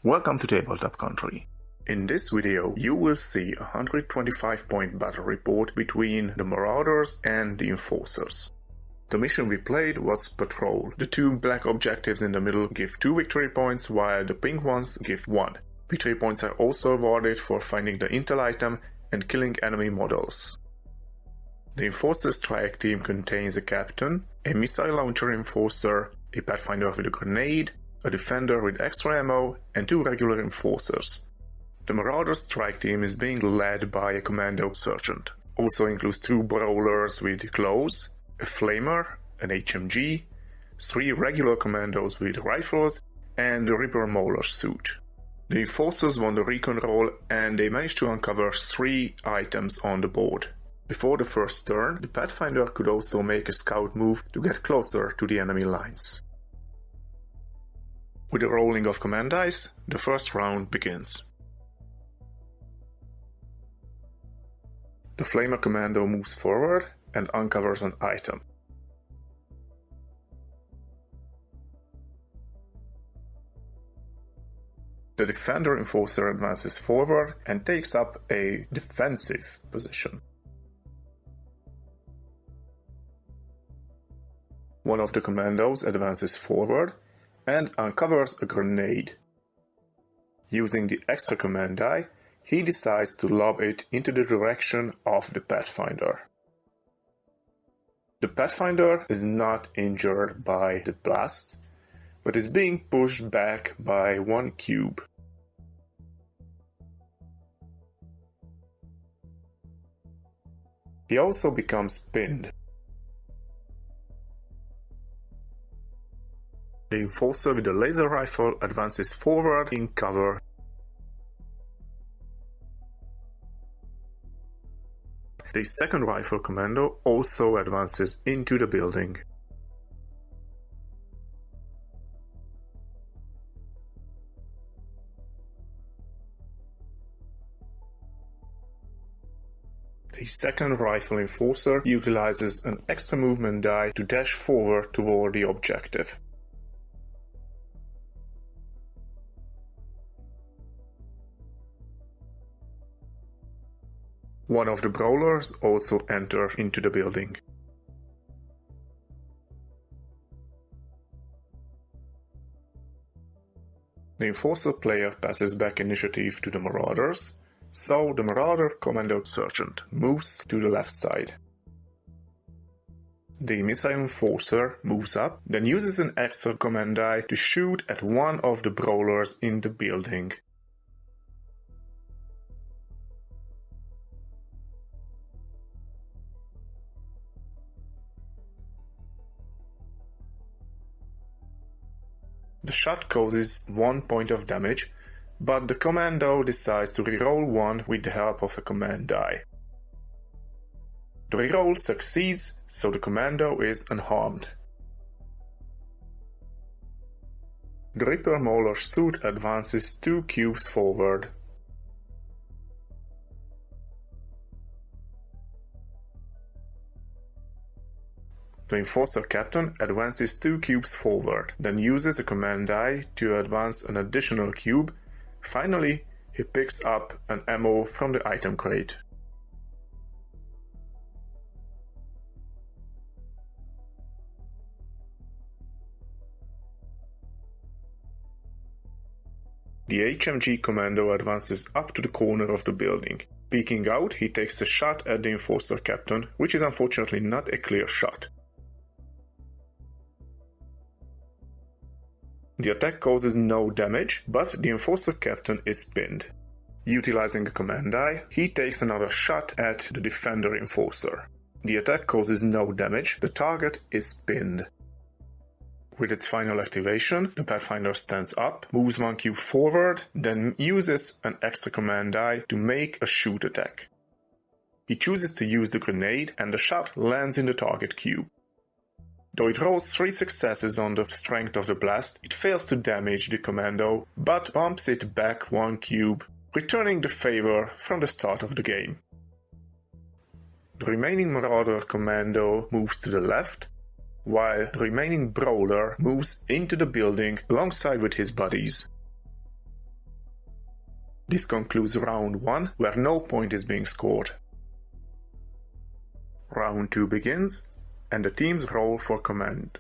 Welcome to Tabletop Country. In this video, you will see a 125-point battle report between the Marauders and the Enforcers. The mission we played was Patrol. The two black objectives in the middle give 2 victory points, while the pink ones give 1. Victory points are also awarded for finding the intel item and killing enemy models. The Enforcer strike team contains a captain, a missile launcher enforcer, a pathfinder with a grenade, a defender with extra ammo, and 2 regular enforcers. The Marauder strike team is being led by a commando sergeant. Also includes 2 brawlers with claws, a flamer, an HMG, 3 regular commandos with rifles, and a Ripper Mauler suit. The Enforcers won the Recon role and they managed to uncover 3 items on the board. Before the first turn, the Pathfinder could also make a scout move to get closer to the enemy lines. With the rolling of command dice, the first round begins. The Flamer Commando moves forward and uncovers an item. The Defender Enforcer advances forward and takes up a defensive position. One of the commandos advances forward and uncovers a grenade. Using the extra command die, he decides to lob it into the direction of the Pathfinder. The Pathfinder is not injured by the blast, but is being pushed back by 1 cube. He also becomes pinned. The Enforcer with the laser rifle advances forward in cover. The second rifle commando also advances into the building. The second rifle enforcer utilizes an extra movement die to dash forward toward the objective. One of the brawlers also enters into the building. The Enforcer player passes back initiative to the Marauders, so the Marauder Commando Sergeant moves to the left side. The Missile Enforcer moves up, then uses an extra command die to shoot at one of the brawlers in the building. The shot causes 1 point of damage, but the commando decides to reroll 1 with the help of a command die. The reroll succeeds, so the commando is unharmed. The Ripper Mauler suit advances 2 cubes forward. The Enforcer Captain advances 2 cubes forward, then uses a command die to advance an additional cube. Finally, he picks up an ammo from the item crate. The HMG Commando advances up to the corner of the building. Peeking out, he takes a shot at the Enforcer Captain, which is unfortunately not a clear shot. The attack causes no damage, but the Enforcer Captain is pinned. Utilizing a command die, he takes another shot at the Defender Enforcer. The attack causes no damage, the target is pinned. With its final activation, the Pathfinder stands up, moves 1 cube forward, then uses an extra command die to make a shoot attack. He chooses to use the grenade and the shot lands in the target cube. Though it rolls 3 successes on the strength of the blast, it fails to damage the commando, but bumps it back 1 cube, returning the favor from the start of the game. The remaining Marauder commando moves to the left, while the remaining brawler moves into the building alongside with his buddies. This concludes round 1, where no point is being scored. Round 2 begins, and the teams roll for command.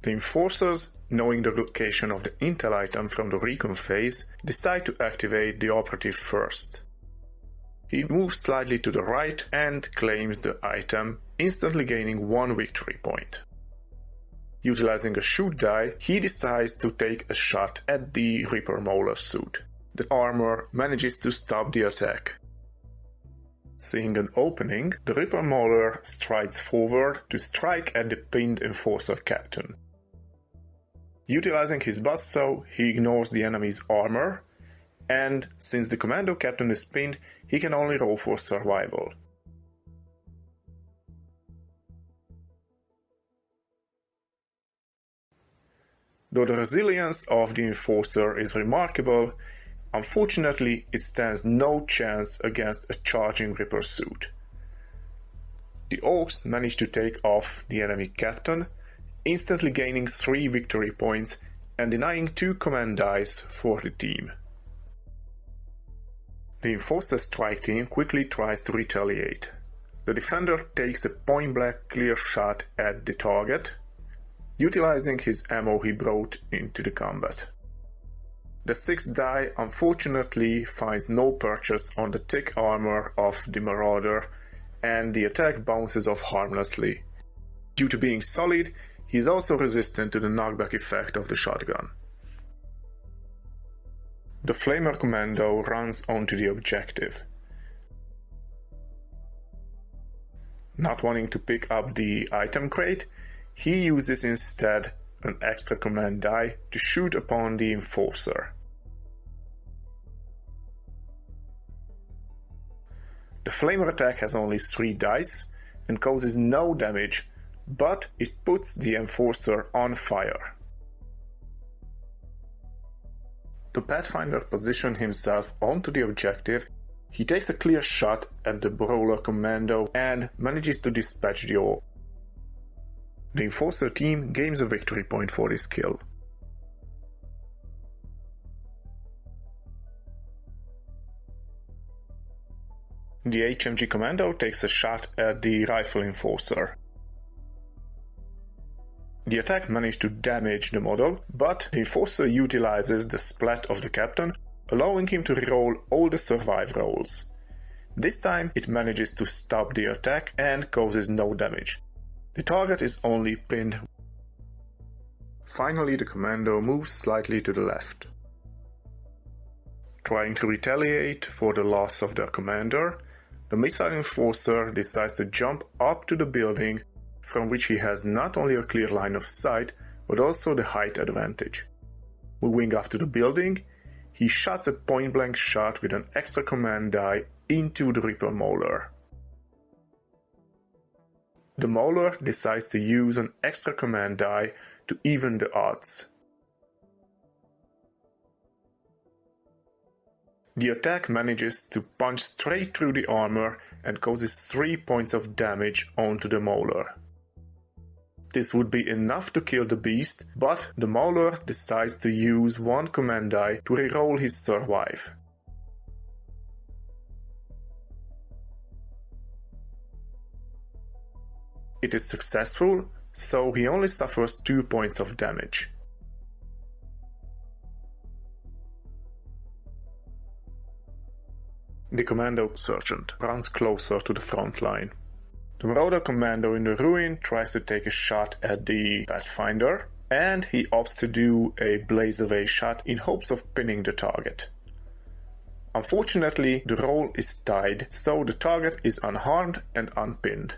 The Enforcers, knowing the location of the intel item from the Recon phase, decide to activate the operative first. He moves slightly to the right and claims the item, instantly gaining 1 victory point. Utilizing a shoot die, he decides to take a shot at the Reaper Mauler suit. The armor manages to stop the attack. Seeing an opening, the Reaper Mauler strides forward to strike at the pinned Enforcer captain. Utilizing his buzzsaw, he ignores the enemy's armor, and since the commando captain is pinned, he can only roll for survival. Though the resilience of the Enforcer is remarkable, unfortunately it stands no chance against a charging Reaper suit. The Orcs manage to take off the enemy captain, instantly gaining 3 victory points and denying 2 command dice for the team. The Enforcer strike team quickly tries to retaliate. The defender takes a point-blank clear shot at the target, utilizing his ammo he brought into the combat. The 6th die unfortunately finds no purchase on the thick armor of the Marauder, and the attack bounces off harmlessly. Due to being solid, he is also resistant to the knockback effect of the shotgun. The Flamer Commando runs onto the objective. Not wanting to pick up the item crate, he uses instead an extra command die to shoot upon the Enforcer. The Flamer attack has only 3 dice and causes no damage, but it puts the Enforcer on fire. The Pathfinder positions himself onto the objective. He takes a clear shot at the Brawler Commando and manages to dispatch the Orc. The Enforcer team gains a victory point for this kill. The HMG Commando takes a shot at the Rifle Enforcer. The attack managed to damage the model, but the Enforcer utilizes the splat of the captain, allowing him to reroll all the survive rolls. This time it manages to stop the attack and causes no damage. The target is only pinned. Finally, the commando moves slightly to the left. Trying to retaliate for the loss of their commander, the Missile Enforcer decides to jump up to the building, from which he has not only a clear line of sight, but also the height advantage. Moving up to the building, he shots a point-blank shot with an extra command die into the Reaper Mauler. The Mauler decides to use an extra command die to even the odds. The attack manages to punch straight through the armor and causes 3 points of damage onto the Mauler. This would be enough to kill the beast, but the Mauler decides to use 1 command die to reroll his survive. It is successful, so he only suffers 2 points of damage. The Commando Sergeant runs closer to the front line. The Marauder Commando in the ruin tries to take a shot at the Pathfinder, and he opts to do a blaze away shot in hopes of pinning the target. Unfortunately, the roll is tied, so the target is unharmed and unpinned.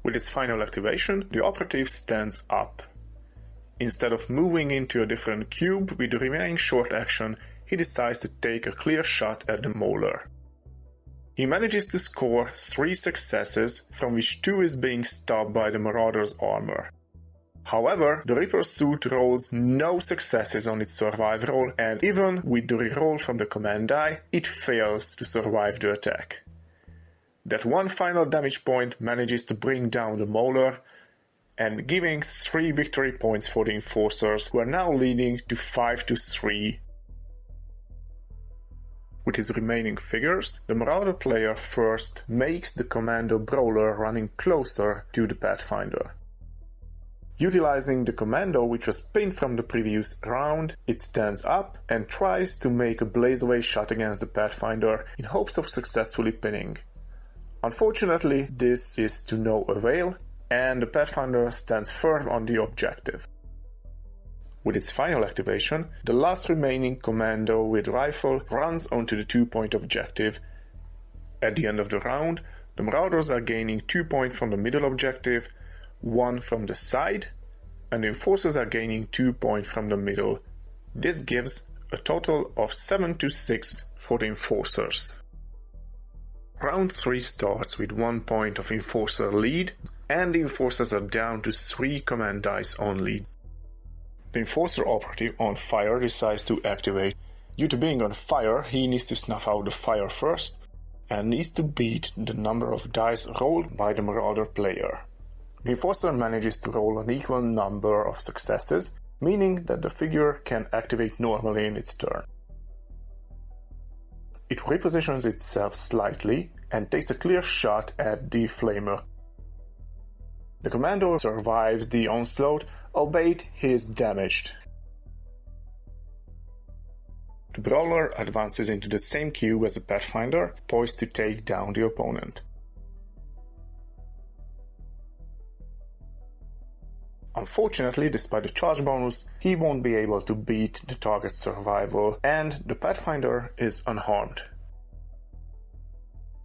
With its final activation, the operative stands up. Instead of moving into a different cube with the remaining short action, he decides to take a clear shot at the Mauler. He manages to score 3 successes, from which 2 is being stopped by the Marauder's armor. However, the Reaper suit rolls no successes on its survive roll, and even with the reroll from the command die, it fails to survive the attack. That 1 final damage point manages to bring down the Mauler, and giving 3 victory points for the Enforcers, who are now leading to 5-3. With his remaining figures, the Marauder player first makes the Commando Brawler running closer to the Pathfinder. Utilizing the Commando, which was pinned from the previous round, it stands up and tries to make a blaze away shot against the Pathfinder in hopes of successfully pinning. Unfortunately, this is to no avail, and the Pathfinder stands firm on the objective. With its final activation, the last remaining Commando with rifle runs onto the 2-point objective. At the end of the round, the Marauders are gaining 2 points from the middle objective, 1 from the side, and the Enforcers are gaining 2 points from the middle. This gives a total of 7-6 for the Enforcers. Round 3 starts with 1 point of Enforcer lead, and the Enforcers are down to 3 command dice only. The Enforcer operative on fire decides to activate. Due to being on fire, he needs to snuff out the fire first, and needs to beat the number of dice rolled by the Marauder player. The Enforcer manages to roll an equal number of successes, meaning that the figure can activate normally in its turn. It repositions itself slightly and takes a clear shot at the Flamer. The Commando survives the onslaught, albeit he is damaged. The Brawler advances into the same queue as the Pathfinder, poised to take down the opponent. Unfortunately, despite the charge bonus, he won't be able to beat the target's survival, and the Pathfinder is unharmed.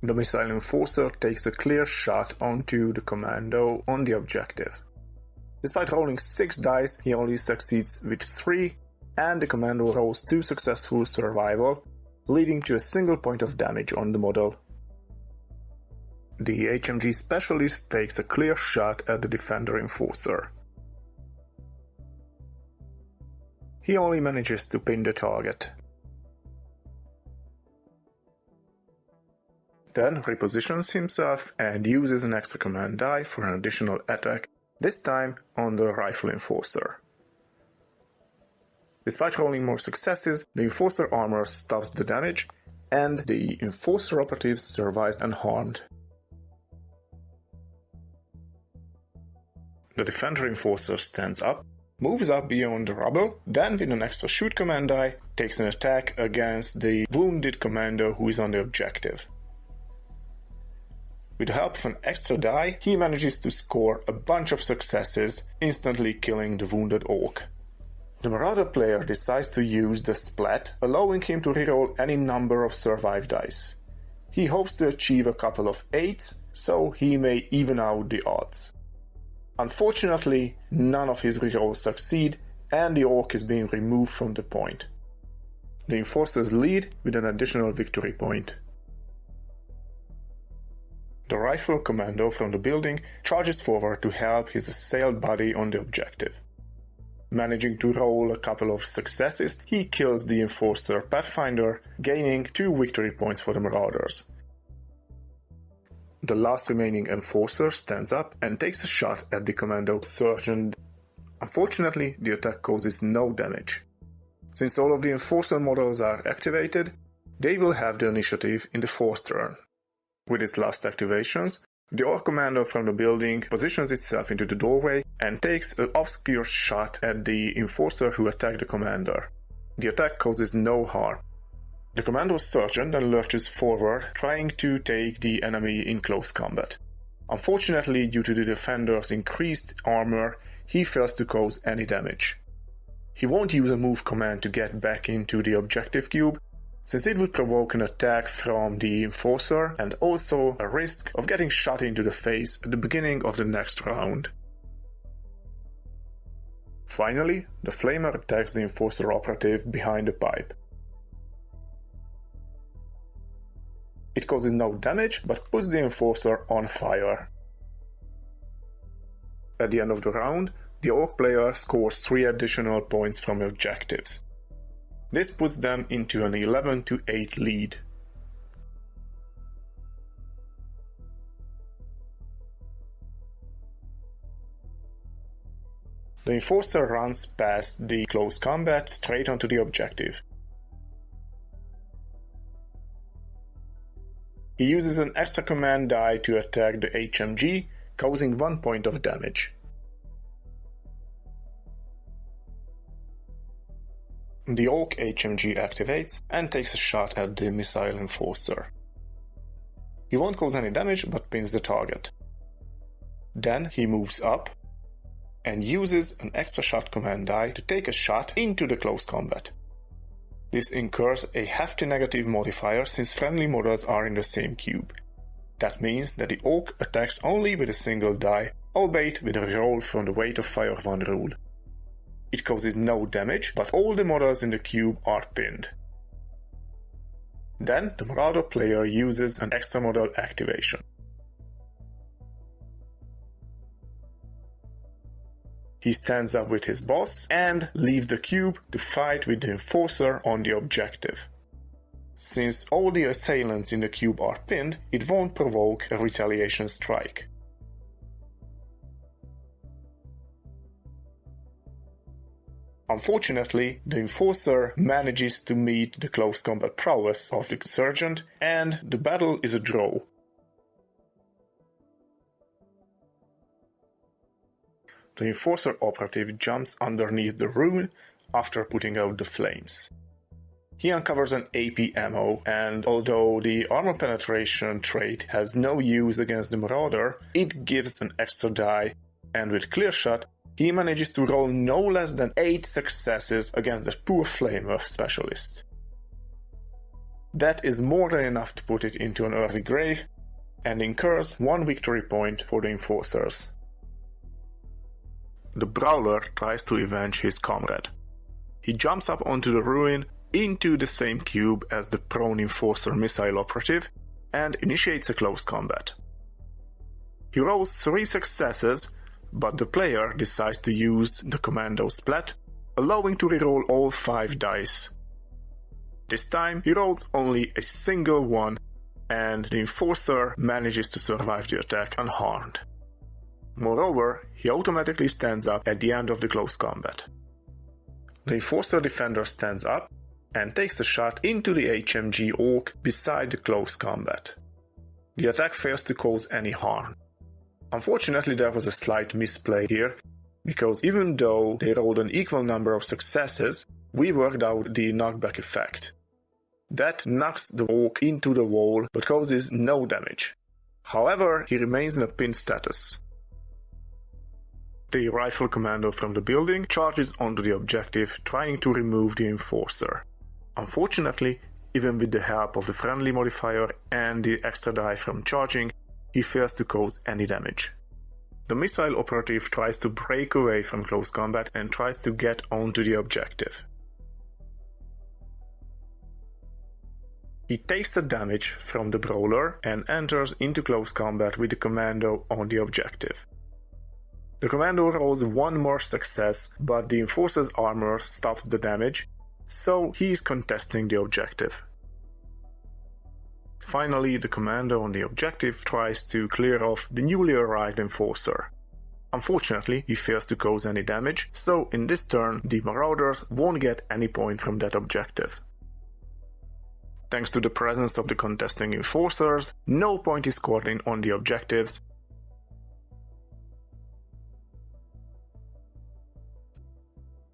The Missile Enforcer takes a clear shot onto the Commando on the objective. Despite rolling 6 dice, he only succeeds with 3, and the Commando rolls 2 successful survival, leading to a single point of damage on the model. The HMG Specialist takes a clear shot at the Defender Enforcer. He only manages to pin the target. Then repositions himself and uses an extra command die for an additional attack, this time on the Rifle Enforcer. Despite rolling more successes, the Enforcer armor stops the damage, and the Enforcer operative survives unharmed. The Defender Enforcer stands up, moves up beyond the rubble, then with an extra shoot command die, takes an attack against the wounded Commando who is on the objective. With the help of an extra die, he manages to score a bunch of successes, instantly killing the wounded Orc. The Marauder player decides to use the Splat, allowing him to reroll any number of survive dice. He hopes to achieve a couple of 8s, so he may even out the odds. Unfortunately, none of his rerolls succeed, and the Orc is being removed from the point. The Enforcers lead with an additional victory point. The Rifle Commando from the building charges forward to help his assailed buddy on the objective. Managing to roll a couple of successes, he kills the Enforcer Pathfinder, gaining 2 victory points for the Marauders. The last remaining Enforcer stands up and takes a shot at the Commando Sergeant. Unfortunately, the attack causes no damage. Since all of the Enforcer models are activated, they will have the initiative in the 4th turn. With its last activations, the Orc Commando from the building positions itself into the doorway and takes an obscure shot at the Enforcer who attacked the Commander. The attack causes no harm. The Commando Sergeant then lurches forward, trying to take the enemy in close combat. Unfortunately, due to the Defender's increased armor, he fails to cause any damage. He won't use a move command to get back into the objective cube, since it would provoke an attack from the Enforcer and also a risk of getting shot into the face at the beginning of the next round. Finally, the Flamer attacks the Enforcer operative behind the pipe. It causes no damage, but puts the Enforcer on fire. At the end of the round, the Orc player scores 3 additional points from objectives. This puts them into an 11-8 lead. The Enforcer runs past the close combat straight onto the objective. He uses an extra command die to attack the HMG, causing 1 point of damage. The Oak HMG activates and takes a shot at the missile Enforcer. He won't cause any damage but pins the target. Then he moves up and uses an extra shot command die to take a shot into the close combat. This incurs a hefty negative modifier since friendly models are in the same cube. That means that the Oak attacks only with a single die, albeit with a reroll from the weight of fire 1 rule. It causes no damage, but all the models in the cube are pinned. Then the Marauder player uses an extra model activation. He stands up with his boss and leaves the cube to fight with the Enforcer on the objective. Since all the assailants in the cube are pinned, it won't provoke a retaliation strike. Unfortunately, the Enforcer manages to meet the close combat prowess of the Sergeant, and the battle is a draw. The Enforcer operative jumps underneath the ruin after putting out the flames. He uncovers an AP ammo, and although the armor penetration trait has no use against the Marauder, it gives an extra die, and with clear shot, he manages to roll no less than 8 successes against the poor Flamer specialist. That is more than enough to put it into an early grave, and incurs 1 victory point for the Enforcers. The Brawler tries to avenge his comrade. He jumps up onto the ruin, into the same cube as the prone Enforcer missile operative, and initiates a close combat. He rolls 3 successes, but the player decides to use the Commando Splat, allowing to reroll all 5 dice. This time he rolls only a single one, and the Enforcer manages to survive the attack unharmed. Moreover, he automatically stands up at the end of the close combat. The Enforcer defender stands up and takes a shot into the HMG Orc beside the close combat. The attack fails to cause any harm. Unfortunately, there was a slight misplay here, because even though they rolled an equal number of successes, we worked out the knockback effect. That knocks the Orc into the wall but causes no damage. However, he remains in a pinned status. The rifle commando from the building charges onto the objective, trying to remove the Enforcer. Unfortunately, even with the help of the friendly modifier and the extra die from charging, he fails to cause any damage. The missile operative tries to break away from close combat and tries to get onto the objective. He takes the damage from the Brawler and enters into close combat with the Commando on the objective. The Commando rolls 1 more success, but the Enforcer's armor stops the damage, so he is contesting the objective. Finally, the Commando on the objective tries to clear off the newly arrived Enforcer. Unfortunately, he fails to cause any damage, so in this turn the Marauders won't get any point from that objective. Thanks to the presence of the contesting Enforcers, no point is scored on the objectives.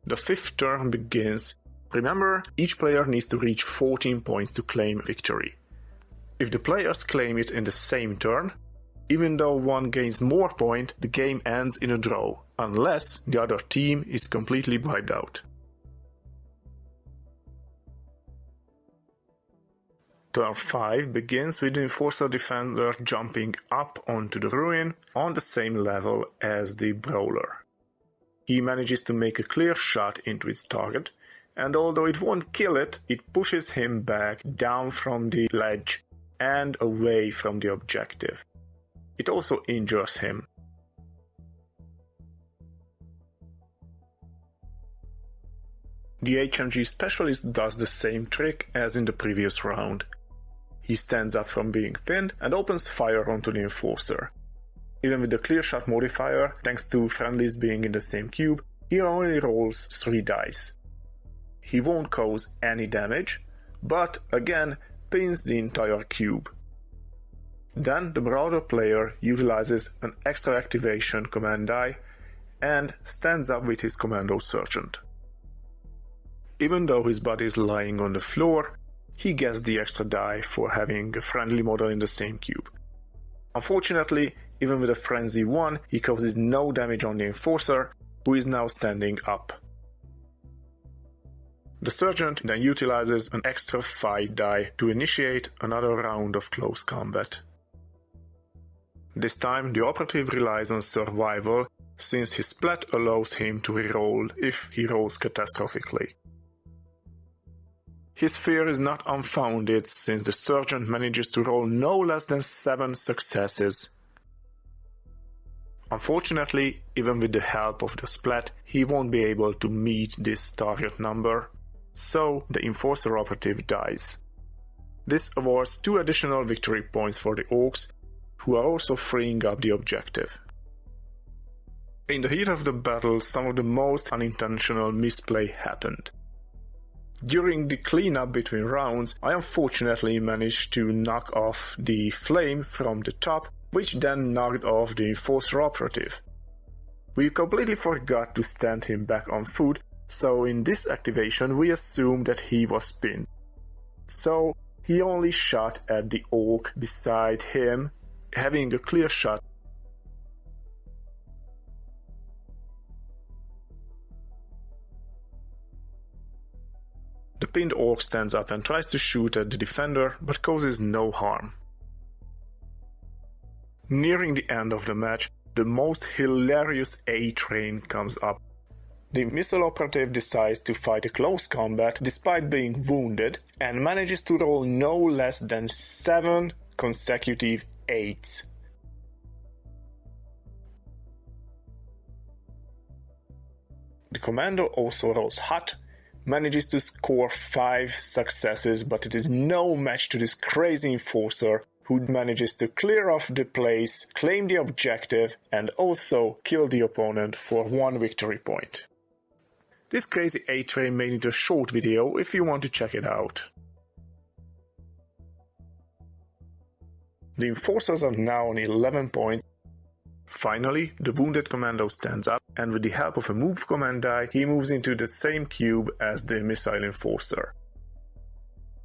The 5th turn begins. Remember, each player needs to reach 14 points to claim victory. If the players claim it in the same turn, even though one gains more points, the game ends in a draw, unless the other team is completely wiped out. Turn 5 begins with the Enforcer defender jumping up onto the ruin on the same level as the Brawler. He manages to make a clear shot into its target, and although it won't kill it, it pushes him back down from the ledge and away from the objective. It also injures him. The HMG specialist does the same trick as in the previous round. He stands up from being pinned and opens fire onto the Enforcer. Even with the clear shot modifier, thanks to friendlies being in the same cube, he only rolls 3 dice. He won't cause any damage, but again pins the entire cube. Then the Marauder player utilizes an extra activation command die and stands up with his Commando Sergeant. Even though his body is lying on the floor, he gets the extra die for having a friendly model in the same cube. Unfortunately, even with a Frenzy 1, he causes no damage on the Enforcer, who is now standing up. The Sergeant then utilizes an extra fight die to initiate another round of close combat. This time the operative relies on survival, since his splat allows him to reroll if he rolls catastrophically. His fear is not unfounded, since the Sergeant manages to roll no less than 7 successes. Unfortunately, even with the help of the splat, he won't be able to meet this target number, so the Enforcer operative dies. This awards 2 additional victory points for the Orcs, who are also freeing up the objective. In the heat of the battle, some of the most unintentional misplay happened. During the cleanup between rounds, I unfortunately managed to knock off the flame from the top, which then knocked off the Enforcer operative. We completely forgot to stand him back on foot, so in this activation we assumed that he was pinned. So he only shot at the Orc beside him, having a clear shot. The pinned Orc stands up and tries to shoot at the defender, but causes no harm. Nearing the end of the match, the most hilarious A-train comes up. The missile operative decides to fight a close combat despite being wounded, and manages to roll no less than 7 consecutive 8s. The Commando also rolls hot, manages to score 5 successes, but it is no match to this crazy Enforcer, who manages to clear off the place, claim the objective, and also kill the opponent for 1 victory point. This crazy A-train made it a short video if you want to check it out. The Enforcers are now on 11 points. Finally, the wounded Commando stands up, and with the help of a move command die, he moves into the same cube as the Missile Enforcer.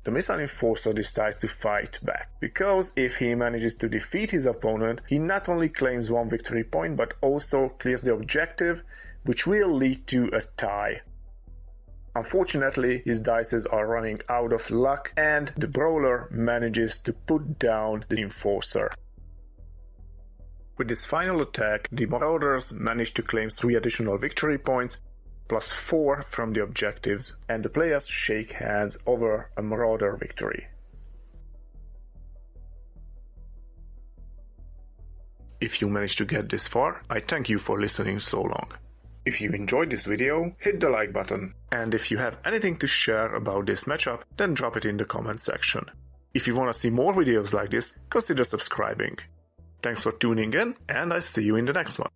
The Missile Enforcer decides to fight back, because if he manages to defeat his opponent, he not only claims 1 victory point, but also clears the objective, which will lead to a tie. Unfortunately, his dices are running out of luck, and the Brawler manages to put down the Enforcer. With this final attack, the Marauders manage to claim 3 additional victory points, plus 4 from the objectives, and the players shake hands over a Marauder victory. If you managed to get this far, I thank you for listening so long. If you enjoyed this video, hit the like button, and if you have anything to share about this matchup, then drop it in the comment section. If you want to see more videos like this, consider subscribing. Thanks for tuning in, and I see you in the next one.